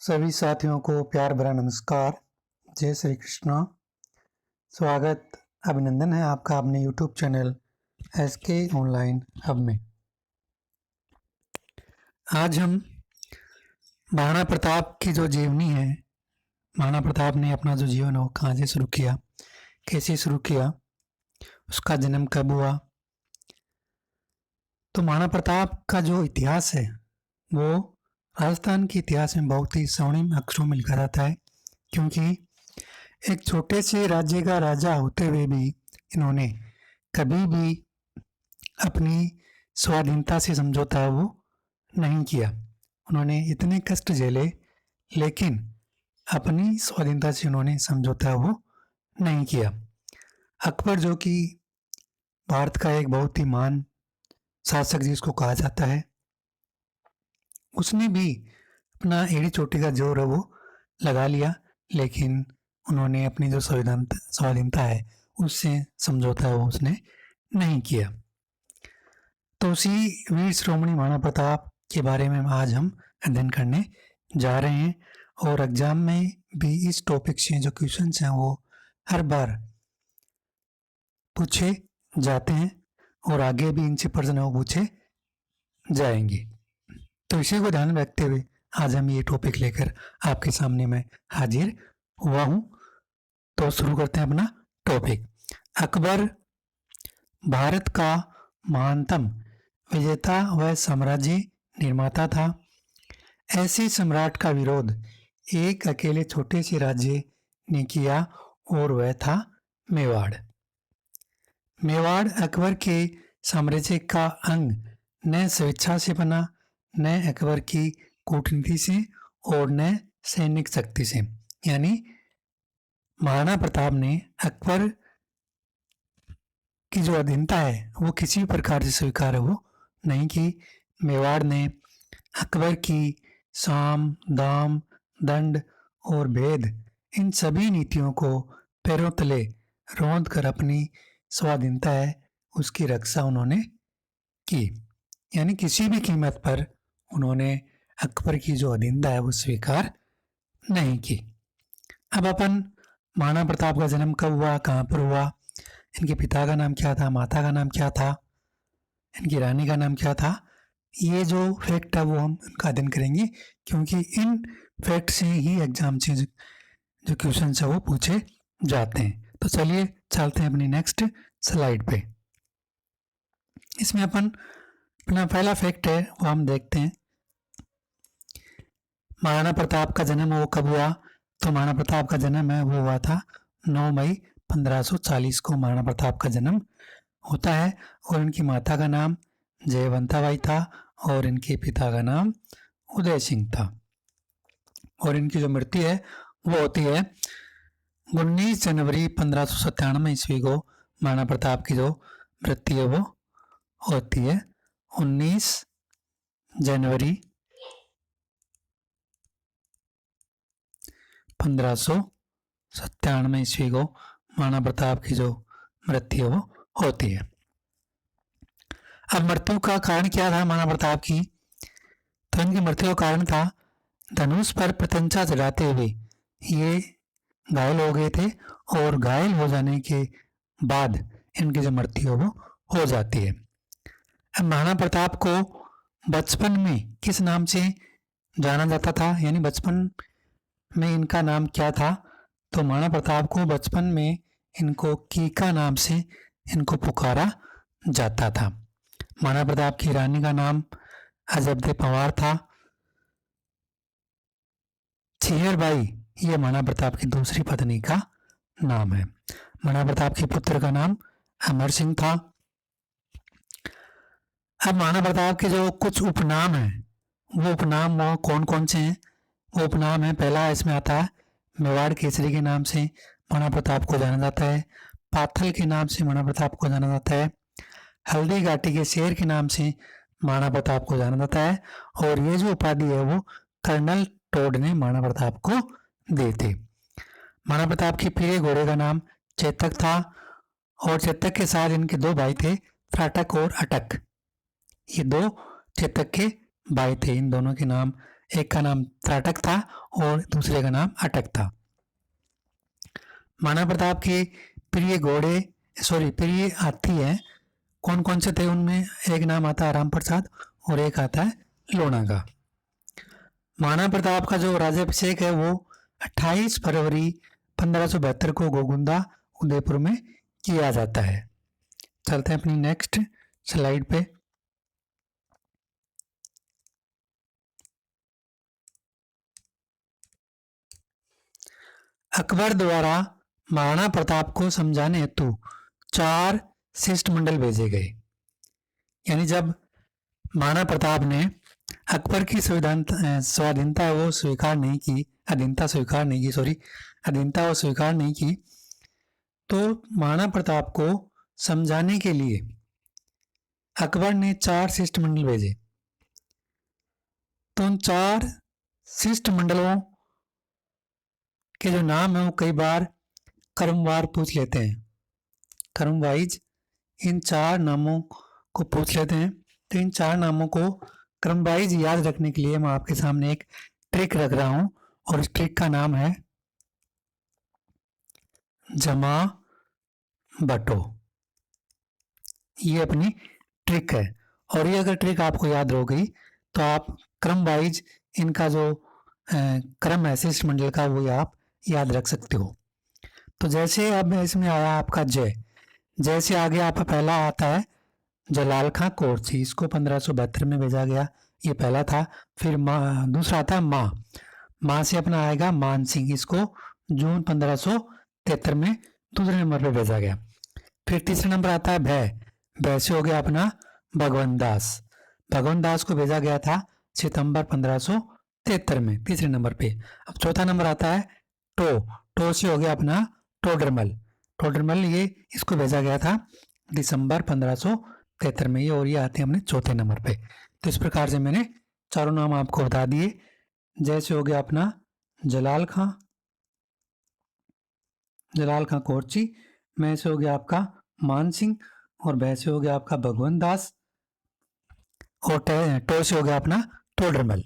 सभी साथियों को प्यार भरा नमस्कार। जय श्री कृष्णा। स्वागत अभिनंदन है आपका अपने YouTube channel SK online hub में। आज हम महाराणा प्रताप की जो जीवनी है, महाराणा प्रताप ने अपना जो जीवन है वो कहाँ से शुरू किया, कैसे शुरू किया, उसका जन्म कब हुआ। तो महाराणा प्रताप का जो इतिहास है वो राजस्थान के इतिहास में बहुत ही स्वर्णिम अक्षरों में लिखा जाता है, क्योंकि एक छोटे से राज्य का राजा होते हुए भी इन्होंने कभी भी अपनी स्वाधीनता से समझौता वो नहीं किया। उन्होंने इतने कष्ट झेले लेकिन अपनी स्वाधीनता से उन्होंने समझौता वो नहीं किया। अकबर जो कि भारत का एक बहुत ही महान शासक जिसको कहा जाता है, उसने भी अपना एड़ी चोटी का जोर है वो लगा लिया, लेकिन उन्होंने अपनी जो स्वाधीनता है उससे समझौता वो उसने नहीं किया। तो उसी वीर श्रोमणी महाराणा प्रताप के बारे में आज हम अध्ययन करने जा रहे हैं, और एग्जाम में भी इस टॉपिक से जो क्वेश्चंस हैं वो हर बार पूछे जाते हैं और आगे भी इनसे प्रश्न वो पूछे जाएंगे। तो इसी को ध्यान में रखते हुए आज हम ये टॉपिक लेकर आपके सामने मैं हाजिर हुआ हूँ। तो शुरू करते हैं अपना टॉपिक। अकबर भारत का महानतम विजेता व साम्राज्य निर्माता था। ऐसे सम्राट का विरोध एक अकेले छोटे से राज्य ने किया और वह था मेवाड़। मेवाड़ अकबर के साम्राज्य का अंग न स्वेच्छा से बना, न अकबर की कूटनीति से और न सैनिक शक्ति से। यानी महाराणा प्रताप ने अकबर की जो अधीनता है वो किसी भी प्रकार से स्वीकार वो नहीं की। मेवाड़ ने अकबर की साम, दाम, दंड और भेद इन सभी नीतियों को पैरों तले रौंद कर अपनी स्वाधीनता है उसकी रक्षा उन्होंने की। यानी किसी भी कीमत पर उन्होंने अकबर की जो अधीनता है वो स्वीकार नहीं की। अब अपन महाराणा प्रताप का जन्म कब हुआ, कहाँ पर हुआ, इनके पिता का नाम क्या था, माता का नाम क्या था, इनकी रानी का नाम क्या था, ये जो फैक्ट है वो हम इनका अध्ययन करेंगे, क्योंकि इन फैक्ट से ही एग्जाम से जो क्वेश्चन है वो पूछे जाते हैं। तो चलिए चलते हैं अपनी नेक्स्ट स्लाइड पे। इसमें अपना पहला फैक्ट है वो हम देखते हैं। महाराणा प्रताप का जन्म वो कब हुआ, तो महाराणा प्रताप का जन्म है वो हुआ था 9 मई 1540 को महाराणा प्रताप का जन्म होता है, और इनकी माता का नाम जयवंताबाई था और इनके पिता का नाम उदय सिंह था। और इनकी जो मृत्यु है वो होती है 19 जनवरी 1597 ईस्वी को। महाराणा प्रताप की जो मृत्यु है वो होती है 19 जनवरी 1597 ईस्वी को महाराणा प्रताप की जो मृत्यु वो होती है। अब मृत्यु का कारण क्या था महाराणा प्रताप की, तो इनकी मृत्यु का कारण था धनुष पर प्रत्यंचा चढ़ाते हुए ये घायल हो गए थे, और घायल हो जाने के बाद इनकी जो मृत्यु वो हो जाती है। अब महाराणा प्रताप को बचपन में किस नाम से जाना जाता था, यानी बचपन में इनका नाम क्या था, तो महाराणा प्रताप को बचपन में इनको कीका नाम से इनको पुकारा जाता था। महाराणा प्रताप की रानी का नाम अजबदे पंवार था। छेहरबाई ये महाराणा प्रताप की दूसरी पत्नी का नाम है। महाराणा प्रताप के पुत्र का नाम अमर सिंह था। अब महाराणा प्रताप के जो कुछ उपनाम हैं वो उपनाम वो कौन कौन से हैं, वो उपनाम है, पहला इसमें आता है मेवाड़ केसरी के नाम से महाराणा प्रताप को जाना जाता है, पाथल के नाम से महाराणा प्रताप को जाना जाता है, हल्दी घाटी के शेर के नाम से महाराणा प्रताप को जाना जाता है, और ये जो उपाधि है वो कर्नल टोड ने महाराणा प्रताप को दी थी। महाराणा प्रताप के पीले घोड़े का नाम चेतक था, और चेतक के साथ इनके दो भाई थे, त्राटक और अटक। ये दो चेतक के भाई थे, इन दोनों के नाम एक का नाम त्राटक था और दूसरे का नाम अटक था। महाराणा प्रताप के प्रिय हाथी हैं, कौन कौन से थे उनमें? एक नाम आता है राम प्रसाद और एक आता है लोना का। महाराणा प्रताप का जो राज्याभिषेक है वो 28 फरवरी 1572 को गोगुंदा उदयपुर में किया जाता है। चलते हैं अपनी नेक्स्ट स्लाइड पे। अकबर द्वारा महाराणा प्रताप को समझाने हेतु 4 शिष्टमंडल भेजे गए। यानी जब महाराणा प्रताप ने अकबर की स्वाधीनता वो स्वीकार नहीं की, अधीनता वो स्वीकार नहीं की, तो महाराणा प्रताप को समझाने के लिए अकबर ने 4 शिष्टमंडल भेजे। तो उन 4 शिष्टमंडलों के जो नाम है वो कई बार क्रमवार पूछ लेते हैं, क्रम वाइज इन 4 नामों को पूछ लेते हैं। तो इन 4 नामों को क्रम वाइज याद रखने के लिए मैं आपके सामने एक ट्रिक रख रहा हूं और इस ट्रिक का नाम है जमा बटो। ये अपनी ट्रिक है और ये अगर ट्रिक आपको याद रह गई तो आप क्रम वाइज इनका जो क्रम है शिष्टमंडल का वो आप याद रख सकते हो। तो जैसे अब इसमें आया आपका जैसे आगे आपका पहला आता है जलाल खां कोरची, इसको 1572 में भेजा गया, ये पहला था। फिर दूसरा आता है माँ से अपना आएगा मान सिंह, इसको जून 1573 में दूसरे नंबर पे भेजा गया। फिर तीसरे नंबर आता है भय से हो गया अपना भगवंत दास को भेजा गया था सितंबर 1573 में तीसरे नंबर पे। अब चौथा नंबर आता है टो से हो गया अपना टोडरमल, ये इसको भेजा गया था दिसंबर 1573 में, ये और ये आते हैं अपने चौथे नंबर पे। तो इस प्रकार से मैंने चारों नाम आपको बता दिए। जैसे हो गया अपना जलाल खां कोरची, मैं से हो गया आपका मान सिंह और भय से हो गया आपका भगवंत दास और टो से हो गया अपना टोडरमल।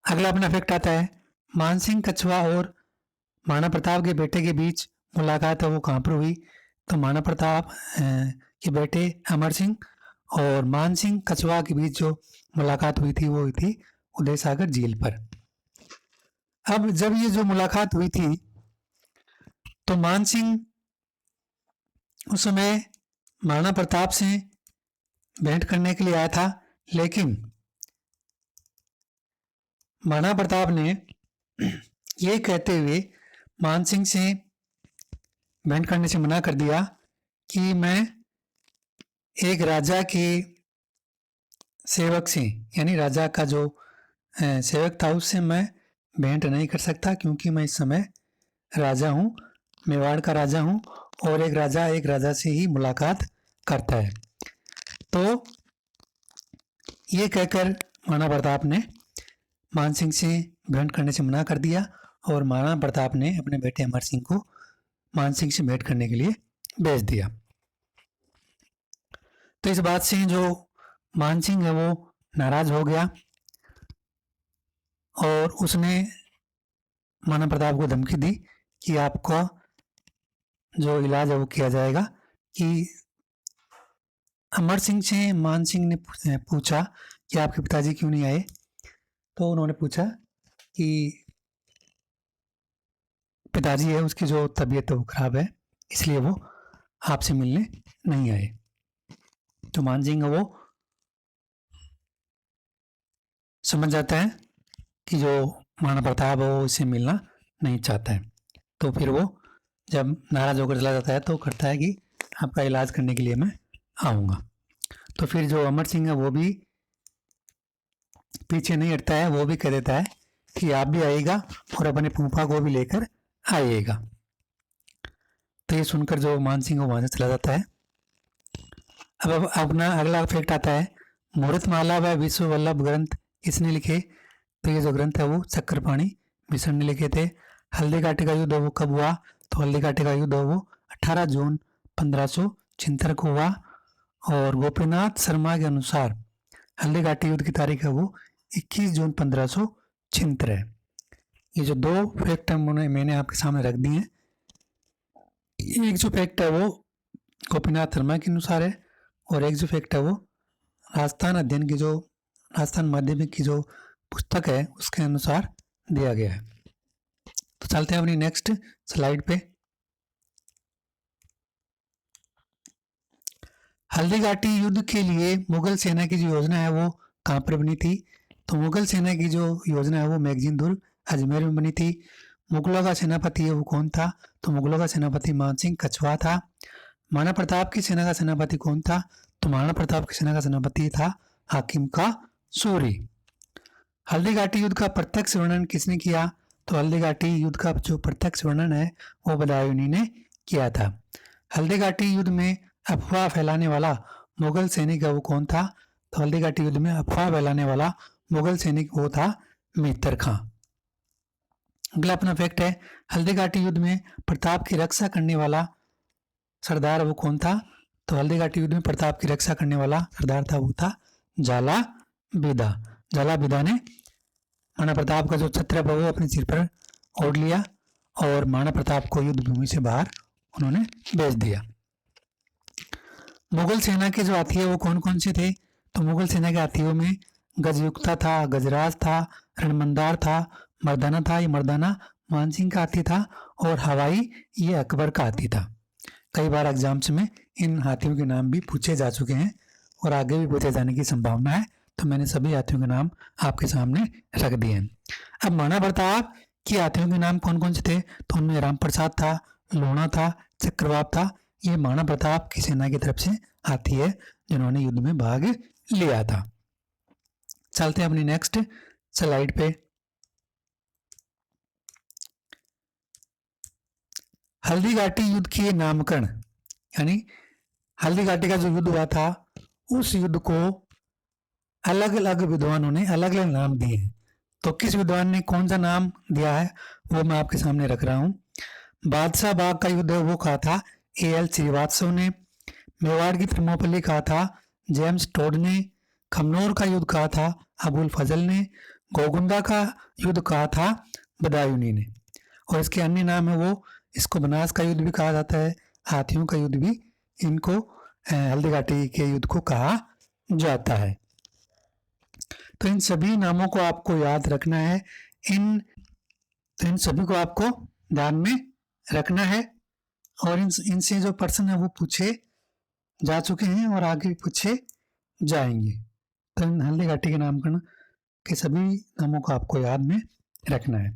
अगला अपना फैक्ट आता है मानसिंह कछवा और महाराणा प्रताप के बेटे के बीच मुलाकात है वो कहाँ पर हुई? तो महाराणा प्रताप के बेटे अमर सिंह और मान सिंह कछवा के बीच जो मुलाकात हुई थी वो हुई थी उदय सागर झील पर। अब जब ये जो मुलाकात हुई थी तो मान सिंह उस समय महाराणा प्रताप से भेंट करने के लिए आया था, लेकिन महाराणा प्रताप ने ये कहते हुए मान सिंह से भेंट करने से मना कर दिया कि मैं एक राजा के सेवक से, यानी राजा का जो सेवक था उससे मैं भेंट नहीं कर सकता, क्योंकि मैं इस समय राजा हूँ, मेवाड़ का राजा हूँ और एक राजा से ही मुलाकात करता है। तो ये कहकर महाराणा प्रताप ने मान सिंह से भेंट करने से मना कर दिया और महाराणा प्रताप ने अपने बेटे अमर सिंह को मान सिंह से भेंट करने के लिए भेज दिया। तो इस बात से जो मान सिंह है वो नाराज हो गया और उसने महाराणा प्रताप को धमकी दी कि आपका जो इलाज है वो किया जाएगा। कि अमर सिंह से मान सिंह ने पूछा कि आपके पिताजी क्यों नहीं आए? तो उन्होंने पूछा कि पिताजी है उसकी जो तबीयत है वो खराब है, इसलिए वो आपसे मिलने नहीं आए। तो मान सिंह वो समझ जाता है कि जो महाराणा प्रताप है वो उससे मिलना नहीं चाहता है। तो फिर वो जब नाराज होकर चला जाता है तो करता है कि आपका इलाज करने के लिए मैं आऊँगा। तो फिर जो अमर सिंह है वो भी पीछे नहीं हटता है, वो भी कह देता है कि आप भी आइएगा और अपने फूफा को भी लेकर आइएगा। तो ये सुनकर जो मान सिंह वहाँ से चला जाता है। अब अपना अगला फैक्ट आता है मूर्तमाला व विश्व वल्लभ ग्रंथ किसने लिखे? तो ये जो ग्रंथ है वो चक्रपाणी मिश्र ने लिखे थे। हल्दी घाटी का युद्ध वो कब हुआ? तो हल्दी घाटी का युद्ध वो 18 जून 1576 को हुआ और गोपीनाथ शर्मा के अनुसार हल्दी घाटी युद्ध की तारीख है वो 21 जून 1576। ये जो दो फैक्ट मैंने आपके सामने रख दिए हैं, एक जो फैक्ट है वो गोपीनाथ शर्मा के अनुसार है और एक जो फैक्ट है वो राजस्थान माध्यमिक की जो पुस्तक है उसके अनुसार दिया गया है। तो चलते हैं अपनी नेक्स्ट स्लाइड पे। हल्दीघाटी युद्ध के लिए मुगल सेना की जो योजना है वो कहाँ पर बनी थी? तो मुगल सेना की जो योजना है वो मैगजीन दुर्ग अजमेर में बनी थी। मुगलों का सेनापति है वो कौन था? तो मुगलों का सेनापति मानसिंह कछवा था। महाराणा प्रताप की सेना का सेनापति कौन था? तो महाराणा प्रताप की सेना का सेनापति था हाकिम का सूरी। हल्दीघाटी युद्ध का प्रत्यक्ष वर्णन किसने किया? तो हल्दीघाटी युद्ध का जो प्रत्यक्ष वर्णन है वो बदायूनी ने किया था। हल्दीघाटी युद्ध में अफवाह फैलाने वाला मुगल सैनिक वो कौन था? तो हल्दीघाटी युद्ध में अफवाह फैलाने वाला मुगल सैनिक वो था मेहतर खां। अगला अपना फैक्ट है, हल्दीघाटी युद्ध में प्रताप की रक्षा करने वाला सरदार वो कौन था? तो हल्दीघाटी युद्ध में प्रताप की रक्षा करने वाला सरदार था वो था जाला बेदा। जाला बेदा ने महाराणा प्रताप का जो छत्र है वो अपने सिर पर ओढ़ लिया और महाराणा प्रताप को युद्ध भूमि से बाहर उन्होंने भेज दिया। मुगल सेना के जो हाथी है वो कौन कौन से थे? तो मुगल सेना के हाथियों में गजयुक्ता था, गजराज था, रणमंदार था, मर्दाना था। ये मर्दाना मानसिंह का हाथी था और हवाई ये अकबर का हाथी था। कई बार एग्जाम्स में इन हाथियों के नाम भी पूछे जा चुके हैं और आगे भी पूछे जाने की संभावना है, तो मैंने सभी हाथियों के नाम आपके सामने रख दिए हैं। अब महाराणा प्रताप के हाथियों के नाम कौन कौन से थे? तो उनमें राम प्रसाद था, लोना था, चक्रवात था। ये महाराणा प्रताप की सेना की तरफ से हाथी है जिन्होंने युद्ध में भाग लिया था। चलते हैं अपनी नेक्स्ट स्लाइड पे। हल्दीघाटी युद्ध के नामकरण, यानी हल्दीघाटी का जो युद्ध हुआ था उस युद्ध को अलग अलग विद्वानों ने अलग अलग नाम दिए हैं। तो किस विद्वान ने कौन सा नाम दिया है वो मैं आपके सामने रख रहा हूँ। बादशाह बाग का युद्ध वो कहा था A.L. श्रीवास्तव ने। मेवाड़ की थर्मोपल्ली कहा था जेम्स टोड ने। खमनोर का युद्ध कहा था अबुल फजल ने। गोगुंदा का युद्ध कहा था बदायूनी ने। और इसके अन्य नाम है वो, इसको बनास का युद्ध भी कहा जाता है, हाथियों का युद्ध भी इनको हल्दीघाटी के युद्ध को कहा जाता है। तो इन सभी नामों को आपको याद रखना है, इन सभी को आपको ध्यान में रखना है और इनसे जो प्रश्न है वो पूछे जा चुके हैं और आगे भी पूछे जाएंगे। तो इन हल्दीघाटी के नामकरण के सभी नामों को आपको याद में रखना है।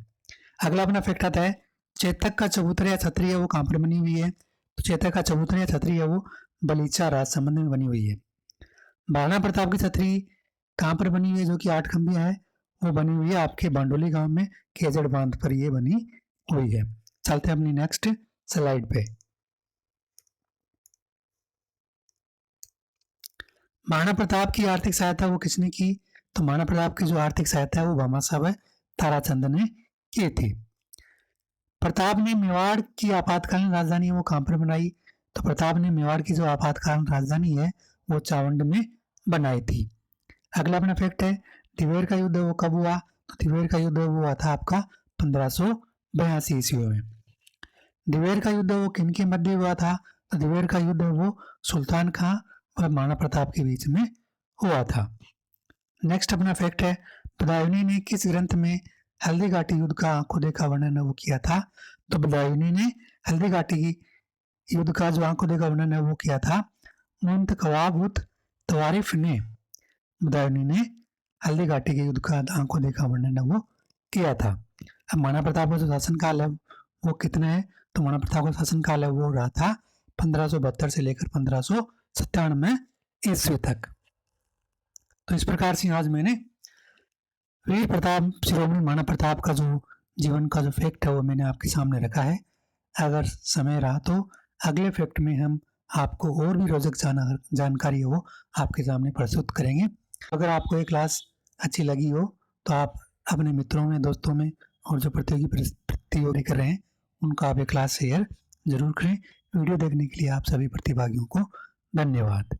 अगला अपना फैक्ट आता है, चेतक का चबूतरा छतरी है वो कहाँ पर बनी हुई है? तो चेतक का चबूतरा छतरी है वो बलीचा राजसमंद में बनी हुई है। महाराणा प्रताप की छतरी कहाँ पर बनी हुई है जो कि 8 खंभिया है? वो बनी हुई है आपके बांडोली गांव में केजड़ बांध पर ये बनी हुई है। चलते हैं अपनी नेक्स्ट स्लाइड पे। महाराणा प्रताप की आर्थिक सहायता वो किसने की? तो महाराणा प्रताप की जो आर्थिक सहायता है वो भामा साहब ताराचंद ने की थी। प्रताप ने मेवाड़ की आपातकालीन राजधानी वो कहाँ पर बनाई? तो प्रताप ने मेवाड़ की जो आपातकालीन राजधानी है वो चावंड में बनाई थी। अगला अपना फैक्ट है, दिवेर का युद्ध वो कब हुआ? तो दिवेर का युद्ध वो हुआ था आपका 1582 ईस्वी में। दिवेर का युद्ध वो किन के मध्य हुआ था? तो दिवेर का युद्ध वो सुल्तान खां और महाराणा प्रताप के बीच में हुआ था। नेक्स्ट अपना फैक्ट है, बदायूनी ने किस ग्रंथ में हल्दीघाटी युद्ध का आंखों देखा वर्णन वो किया था? तो बदायूनी ने हल्दीघाटी युद्ध का जो आंखों देखा वर्णन है वो किया था मुंतखब उत तवारिफ ने। बदायूनी ने हल्दीघाटी के युद्ध का आंखों देखा वर्णन वो किया था। अब महाराणा प्रताप का जो शासनकाल है वो कितना है? तो महाराणा प्रताप का शासनकाल है वो रहा था 1572 से लेकर 1597 ईस्वी तक। तो इस प्रकार से आज मैंने वीर प्रताप शिरोमणि महाराणा प्रताप का जो जीवन का जो फैक्ट है वो मैंने आपके सामने रखा है। अगर समय रहा तो अगले फैक्ट में हम आपको और भी रोचक जानकारी है वो आपके सामने प्रस्तुत करेंगे। अगर आपको ये क्लास अच्छी लगी हो तो आप अपने मित्रों में, दोस्तों में और जो प्रतियोगी कर रहे हैं उनका आप ये क्लास शेयर जरूर करें। वीडियो देखने के लिए आप सभी प्रतिभागियों को धन्यवाद।